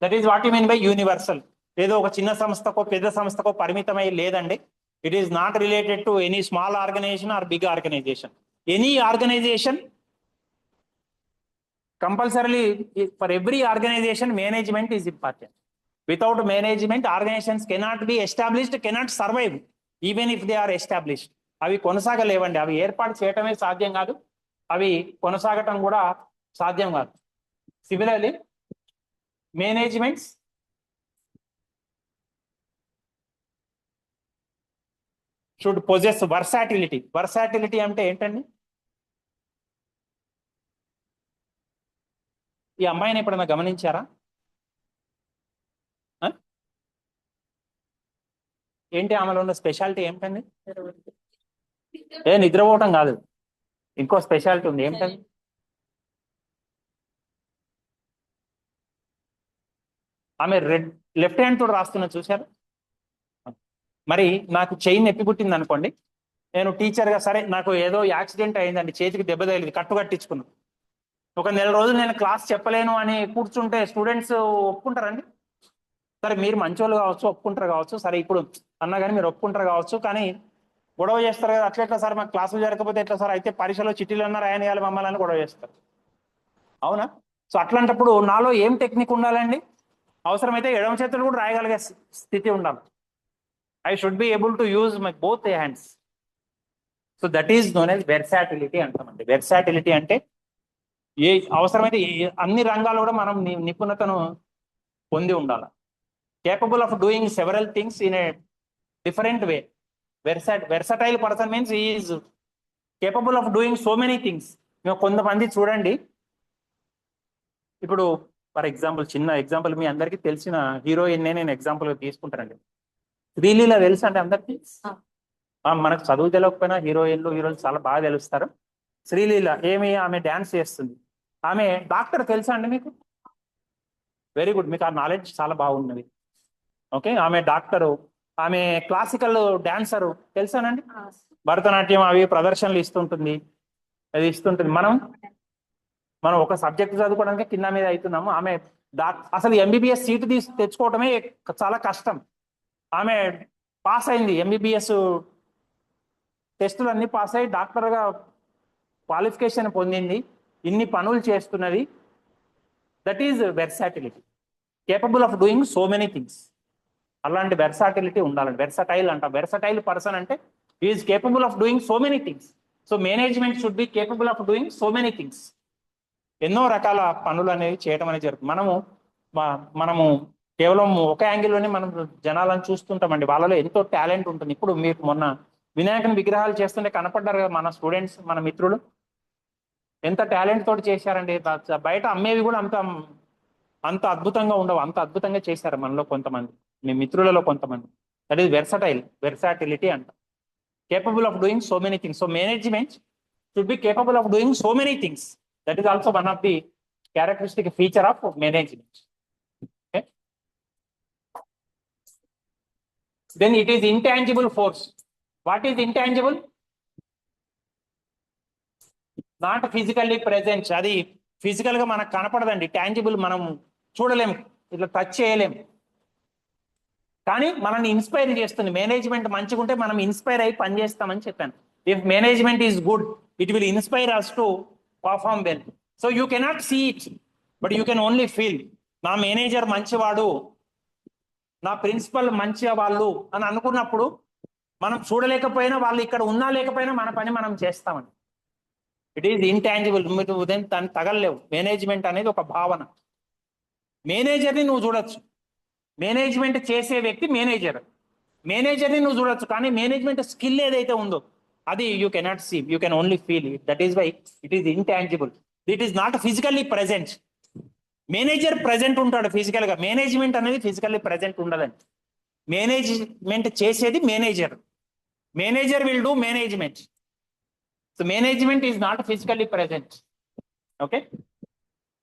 That is what you mean by universal. ఏదో ఒక చిన్న సంస్థకో పెద్ద సంస్థకో పరిమితమై లేదండి. It is not related to any small organisation or big organisation. Any organisation Compulsorily, for every organization, management is important. Without management, organizations cannot be established, cannot survive, even if they are established. అవి కొనసాగలేవండి. అవి ఏర్పాటు చేయటమే సాధ్యం కాదు, అవి కొనసాగటం కూడా సాధ్యం కాదు. Similarly managements should possess versatility. Versatility అంటే ఏంటండి? ఈ అమ్మాయిని ఎప్పుడైనా గమనించారా? ఏంటి ఆమెలో ఉన్న స్పెషాలిటీ ఏమిటండి? నిద్రపోవటం కాదు, ఇంకో స్పెషాలిటీ ఉంది. ఏమిటండి? ఆమె లెఫ్ట్ హ్యాండ్ తోడు రాస్తున్నా చూసారు. మరి నాకు చైన్ నొప్పి పుట్టింది అనుకోండి, నేను టీచర్గా సరే నాకు ఏదో యాక్సిడెంట్ అయిందండి, చేతికి దెబ్బ తగిలింది, కట్టు కట్టించుకున్నాను. ఒక నెల రోజులు నేను క్లాస్ చెప్పలేను అని కూర్చుంటే స్టూడెంట్స్ ఒప్పుకుంటారండి? సరే మీరు మంచోళ్ళు కావచ్చు, ఒప్పుకుంటారు కావచ్చు, సరే ఇప్పుడు అన్నా కానీ మీరు ఒప్పుకుంటారు కావచ్చు, కానీ గొడవ చేస్తారు కదా, అట్లా సార్ మాకు క్లాసులు జరగకపోతే ఎట్లా సార్, అయితే పరీక్షలో చిట్టీలు అన్నారు ఆయన వేయాలి మమ్మల్ని అని గొడవ చేస్తారు. అవునా? సో అట్లాంటప్పుడు నాలో ఏం టెక్నిక్ ఉండాలండి? అవసరమైతే ఎడమ చేతులు కూడా రాయగలిగే స్థితి ఉండాలి. I should be able to use my both hands. So that is known as versatility అంటామండి. వెర్సాటిలిటీ అంటే అవసరమైతే అన్ని రంగాల్లో కూడా మనం నిపుణతను పొంది ఉండాలి. Capable of doing several things in a different way. Versatile person means he is capable of doing so many things. మేము కొంతమంది చూడండి, ఇప్పుడు ఫర్ ఎగ్జాంపుల్ చిన్న ఎగ్జాంపుల్ మీ అందరికీ తెలిసిన హీరోయిన్నే నేను ఎగ్జాంపుల్ తీసుకుంటానండి. శ్రీలీల తెలుసు అంటే అందరికీ. మనకు చదువు తెలియకపోయినా హీరోయిన్లు చాలా బాగా తెలుస్తారు. శ్రీలీల ఆమె డాన్స్ చేస్తుంది. ఆమె డాక్టర్ తెలుసా అండి మీకు? వెరీ గుడ్, మీకు ఆ నాలెడ్జ్ చాలా బాగున్నది. ఓకే, ఆమె డాక్టరు, ఆమె క్లాసికల్ డాన్సరు తెలుసానండి. భరతనాట్యం అవి ప్రదర్శనలు ఇస్తుంటుంది, అది ఇస్తుంటుంది. మనం ఒక సబ్జెక్ట్ చదువుకోవడానికి కింద మీద అవుతున్నాము. ఆమె అసలు ఎంబీబీఎస్ సీటు తెచ్చుకోవటమే చాలా కష్టం. ఆమె పాస్ అయింది, ఎంబీబీఎస్ టెస్టులు అన్ని పాస్ అయ్యి డాక్టర్గా క్వాలిఫికేషన్ పొందింది, ఇన్ని పనులు చేస్తున్నది. That is versatility, capable of doing so many things. అలాంటి వెర్సాటిలిటీ ఉండాలండి. వెర్సటైల్ అంట. వెర్సటైల్ పర్సన్ అంటే is capable of doing so many things. So management should be capable of doing so many things. ఎన్నో రకాల పనులు అనేవి చేయడం అనేది జరుగుతుంది. మనము కేవలం ఒక యాంగిల్లోనే మనం జనాలను చూస్తుంటామండి, వాళ్ళలో ఎంతో టాలెంట్ ఉంటుంది. ఇప్పుడు మీకు మొన్న వినాయకుని విగ్రహాలు చేస్తుంటే కనపడ్డారు కదా మన స్టూడెంట్స్, మన మిత్రులు ఎంత టాలెంట్ తోటి చేశారండి. బయట అమ్మేవి కూడా అంత అద్భుతంగా ఉండవు, అంత అద్భుతంగా చేశారు మనలో కొంతమంది, మీ మిత్రులలో కొంతమంది. దట్ ఈస్ వెర్సాటిలిటీ అంట. Capable of doing so many things. So management should be capable of doing so many things. That is also one of the characteristic feature of management. Okay. Then it is intangible force. What is intangible? Not physically present. అది physical గా మనకు కనపడదండి. Tangible, మనం చూడలేము, ఇట్లా touch చేయలేము, కానీ మనల్ని inspire చేస్తుంది. మేనేజ్మెంట్ మంచిగా ఉంటే మనం ఇన్స్పైర్ అయ్యి పనిచేస్తామని చెప్పాను. If management is good, it will inspire us to perform well. So you cannot see it, but you can only feel. నా మేనేజర్ మంచివాడు, నా ప్రిన్సిపల్ మంచి వాళ్ళు అని అనుకున్నప్పుడు మనం చూడలేకపోయినా, వాళ్ళు ఇక్కడ ఉన్నా లేకపోయినా మన పని మనం చేస్తామని. It is intangible. మీరు ఉదయం దాన్ని తగలలేవు. మేనేజ్మెంట్ అనేది ఒక భావన. మేనేజర్ని నువ్వు చూడొచ్చు, మేనేజ్మెంట్ చేసే వ్యక్తి మేనేజర్ని నువ్వు చూడొచ్చు, కానీ మేనేజ్మెంట్ స్కిల్ ఏదైతే ఉందో అది you cannot see, you can only feel it. That is why it is intangible. It is not physically present. Manager present ఉంటాడు ఫిజికల్ గా, మేనేజ్మెంట్ అనేది ఫిజికల్లీ ప్రెజెంట్ ఉండదండి. మేనేజ్మెంట్ చేసేది manager will do management. So management is not physically present. Okay.